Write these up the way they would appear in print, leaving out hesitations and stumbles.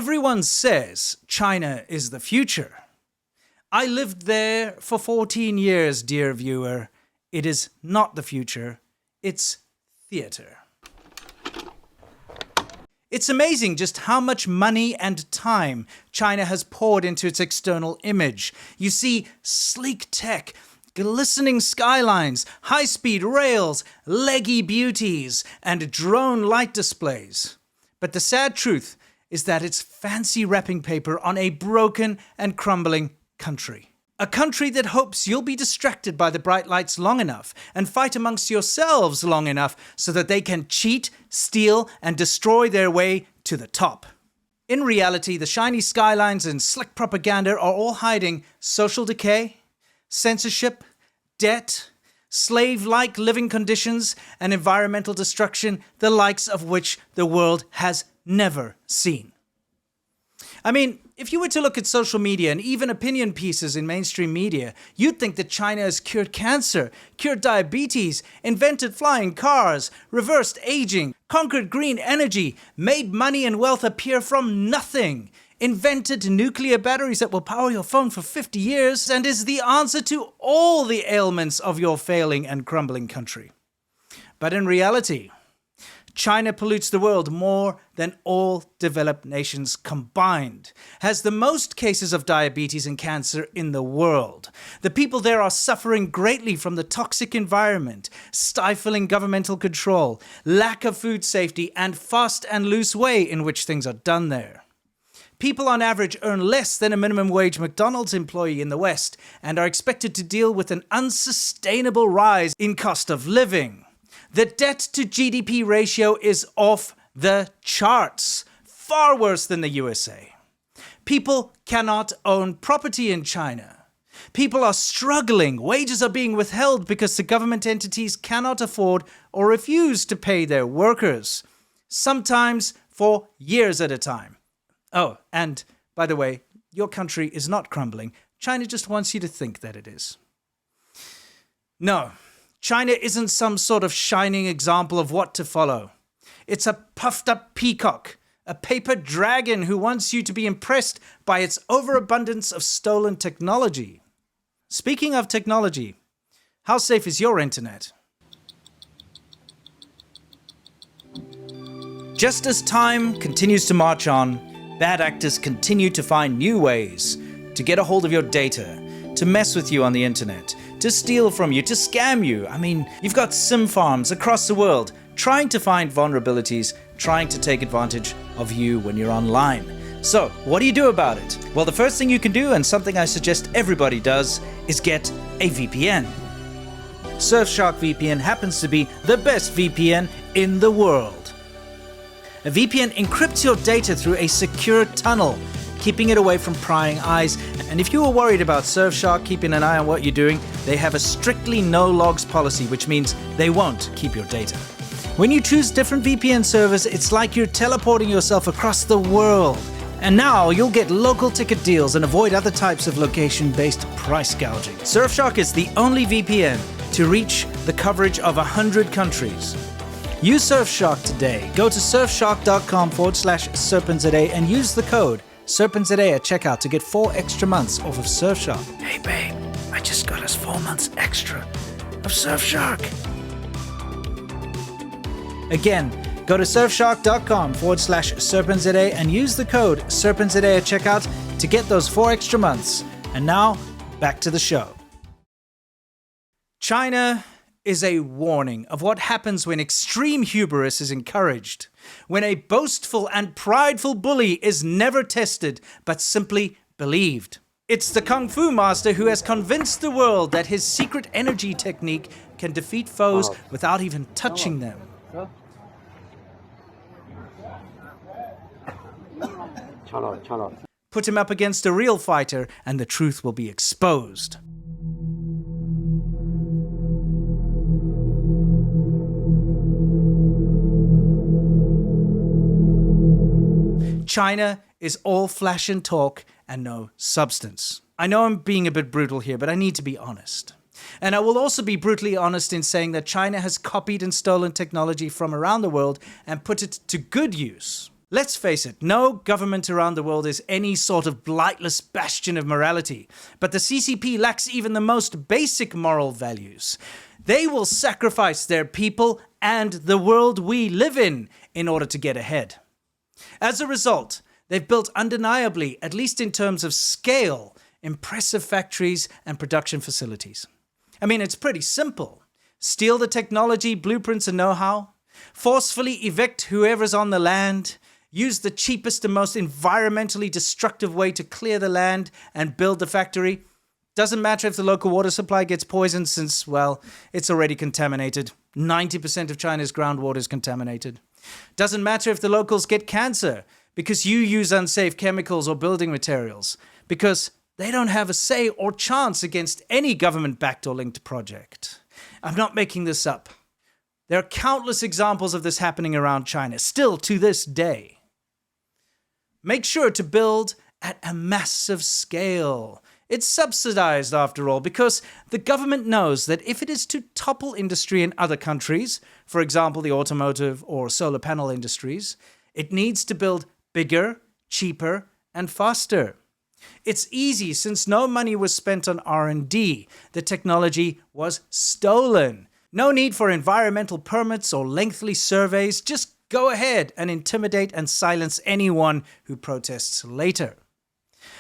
Everyone says China is the future. I lived there for 14 years, dear viewer. It is not the future, it's theater. It's amazing just how much money and time China has poured into its external image. You see sleek tech, glistening skylines, high-speed rails, leggy beauties, and drone light displays. But the sad truth is that it's fancy wrapping paper on a broken and crumbling country. A country that hopes you'll be distracted by the bright lights long enough and fight amongst yourselves long enough so that they can cheat, steal, and destroy their way to the top. In reality, the shiny skylines and slick propaganda are all hiding social decay, censorship, debt, slave-like living conditions, and environmental destruction, the likes of which the world has never seen. I mean, if you were to look at social media and even opinion pieces in mainstream media, you'd think that China has cured cancer, cured diabetes, invented flying cars, reversed aging, conquered green energy, made money and wealth appear from nothing, invented nuclear batteries that will power your phone for 50 years, and is the answer to all the ailments of your failing and crumbling country. But in reality, China pollutes the world more than all developed nations combined, has the most cases of diabetes and cancer in the world. The people there are suffering greatly from the toxic environment, stifling governmental control, lack of food safety, and fast and loose way in which things are done there. People on average earn less than a minimum wage McDonald's employee in the West and are expected to deal with an unsustainable rise in cost of living. The debt to GDP ratio is off the charts, far worse than the USA. People cannot own property in China. People are struggling. Wages are being withheld because the government entities cannot afford or refuse to pay their workers, sometimes for years at a time. Oh, and by the way, your country is not crumbling. China just wants you to think that it is. No. China isn't some sort of shining example of what to follow. It's a puffed-up peacock, a paper dragon who wants you to be impressed by its overabundance of stolen technology. Speaking of technology, how safe is your internet? Just as time continues to march on, bad actors continue to find new ways to get a hold of your data, to mess with you on the internet, to steal from you, to scam you. I mean, you've got SIM farms across the world trying to find vulnerabilities, trying to take advantage of you when you're online. So, what do you do about it? Well, the first thing you can do, and something I suggest everybody does, is get a VPN. Surfshark VPN happens to be the best VPN in the world. A VPN encrypts your data through a secure tunnel, keeping it away from prying eyes. And if you were worried about Surfshark keeping an eye on what you're doing, they have a strictly no logs policy, which means they won't keep your data. When you choose different VPN servers, it's like you're teleporting yourself across the world. And now you'll get local ticket deals and avoid other types of location-based price gouging. Surfshark is the only VPN to reach the coverage of 100 countries. Use Surfshark today. Go to surfshark.com/serpenttoday and use the code SerpentToday at checkout to get 4 extra months off of Surfshark. Hey babe, I just got us 4 months extra of Surfshark. Again, go to surfshark.com/serpenttoday and use the code SerpentToday at checkout to get those 4 extra months. And now, back to the show. China is a warning of what happens when extreme hubris is encouraged, when a boastful and prideful bully is never tested, but simply believed. It's the Kung Fu master who has convinced the world that his secret energy technique can defeat foes without even touching them. Put him up against a real fighter and the truth will be exposed. China is all flash and talk and no substance. I know I'm being a bit brutal here, but I need to be honest. And I will also be brutally honest in saying that China has copied and stolen technology from around the world and put it to good use. Let's face it, no government around the world is any sort of blightless bastion of morality, but the CCP lacks even the most basic moral values. They will sacrifice their people and the world we live in order to get ahead. As a result, they've built undeniably, at least in terms of scale, impressive factories and production facilities. I mean, it's pretty simple. Steal the technology, blueprints, and know-how, forcefully evict whoever's on the land, use the cheapest and most environmentally destructive way to clear the land and build the factory. Doesn't matter if the local water supply gets poisoned since, well, it's already contaminated. 90% of China's groundwater is contaminated. Doesn't matter if the locals get cancer because you use unsafe chemicals or building materials, because they don't have a say or chance against any government-backed or linked project. I'm not making this up. There are countless examples of this happening around China, still to this day. Make sure to build at a massive scale. It's subsidized, after all, because the government knows that if it is to topple industry in other countries, for example, the automotive or solar panel industries, it needs to build bigger, cheaper, and faster. It's easy since no money was spent on R&D. The technology was stolen. No need for environmental permits or lengthy surveys. Just go ahead and intimidate and silence anyone who protests later.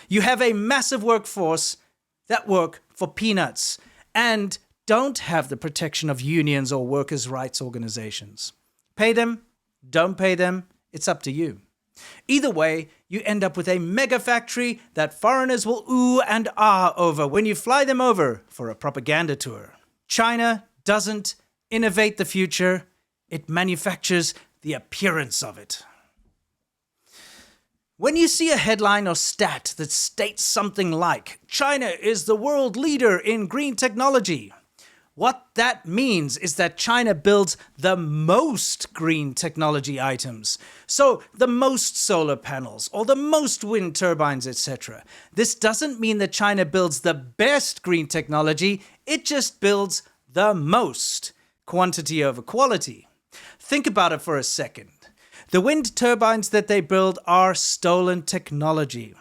You have a massive workforce that work for peanuts and don't have the protection of unions or workers' rights organizations. Pay them, don't pay them, it's up to you. Either way, you end up with a mega factory that foreigners will ooh and ah over when you fly them over for a propaganda tour. China doesn't innovate the future, it manufactures the appearance of it. When you see a headline or stat that states something like, China is the world leader in green technology, what that means is that China builds the most green technology items. So the most solar panels or the most wind turbines, etc. This doesn't mean that China builds the best green technology, it just builds the most. Quantity over quality. Think about it for a second. The wind turbines that they build are stolen technology.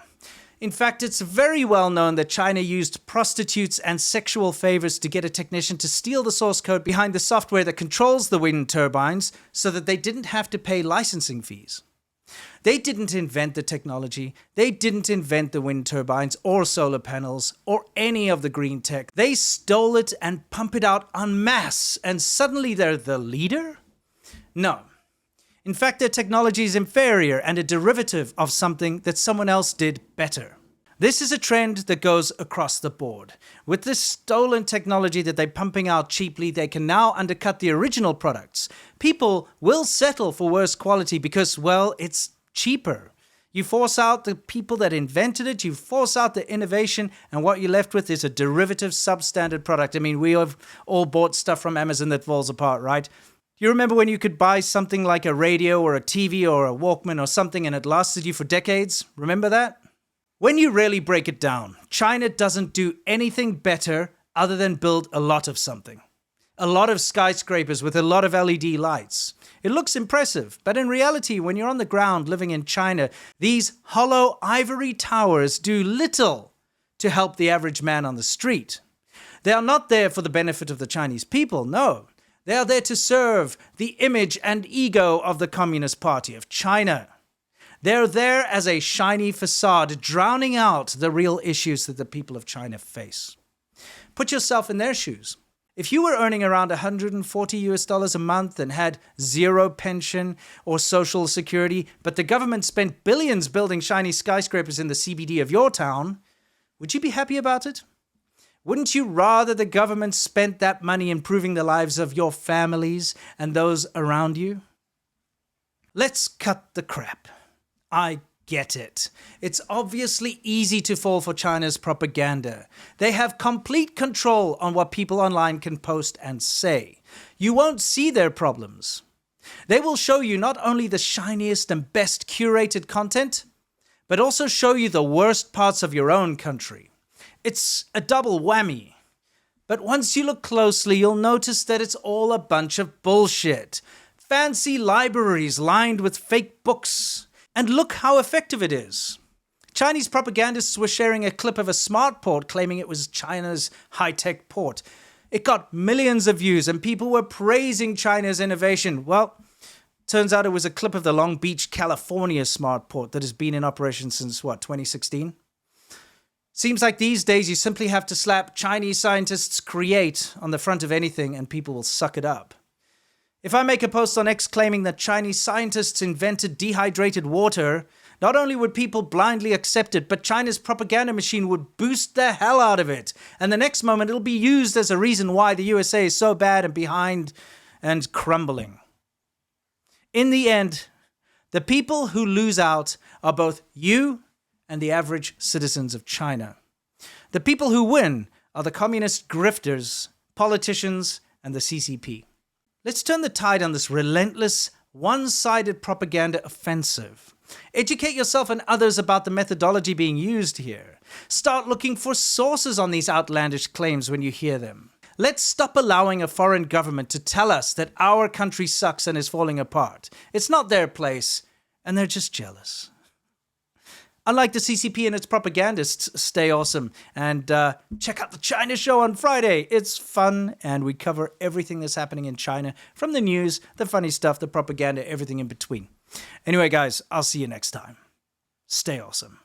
In fact, it's very well known that China used prostitutes and sexual favors to get a technician to steal the source code behind the software that controls the wind turbines so that they didn't have to pay licensing fees. They didn't invent the technology, they didn't invent the wind turbines or solar panels or any of the green tech. They stole it and pump it out en masse, and suddenly they're the leader? No. In fact, their technology is inferior and a derivative of something that someone else did better. This is a trend that goes across the board. With this stolen technology that they're pumping out cheaply, they can now undercut the original products. People will settle for worse quality because, well, it's cheaper. You force out the people that invented it, you force out the innovation, and what you're left with is a derivative substandard product. I mean, we have all bought stuff from Amazon that falls apart, right? You remember when you could buy something like a radio or a TV or a Walkman or something and it lasted you for decades? Remember that? When you really break it down, China doesn't do anything better other than build a lot of something. A lot of skyscrapers with a lot of LED lights. It looks impressive, but in reality, when you're on the ground living in China, these hollow ivory towers do little to help the average man on the street. They are not there for the benefit of the Chinese people, no. They are there to serve the image and ego of the Communist Party of China. They're there as a shiny facade, drowning out the real issues that the people of China face. Put yourself in their shoes. If you were earning around $140 a month and had zero pension or social security, but the government spent billions building shiny skyscrapers in the CBD of your town, would you be happy about it? Wouldn't you rather the government spent that money improving the lives of your families and those around you? Let's cut the crap. I get it. It's obviously easy to fall for China's propaganda. They have complete control on what people online can post and say. You won't see their problems. They will show you not only the shiniest and best curated content, but also show you the worst parts of your own country. It's a double whammy. But once you look closely, you'll notice that it's all a bunch of bullshit. Fancy libraries lined with fake books, And look how effective it is. Chinese propagandists were sharing a clip of a smart port claiming it was China's high-tech port. It got millions of views and people were praising China's innovation. Well, turns out it was a clip of the Long Beach, California smart port that has been in operation since, 2016? Seems like these days you simply have to slap Chinese scientists create on the front of anything and people will suck it up. If I make a post on X claiming that Chinese scientists invented dehydrated water, not only would people blindly accept it, but China's propaganda machine would boost the hell out of it. And the next moment it'll be used as a reason why the USA is so bad and behind and crumbling. In the end, the people who lose out are both you and the average citizens of China. The people who win are the communist grifters, politicians, and the CCP. Let's turn the tide on this relentless, one-sided propaganda offensive. Educate yourself and others about the methodology being used here. Start looking for sources on these outlandish claims when you hear them. Let's stop allowing a foreign government to tell us that our country sucks and is falling apart. It's not their place, and they're just jealous. Unlike the CCP and its propagandists, stay awesome. And check out the China Show on Friday. It's fun, and we cover everything that's happening in China, from the news, the funny stuff, the propaganda, everything in between. Anyway, guys, I'll see you next time. Stay awesome.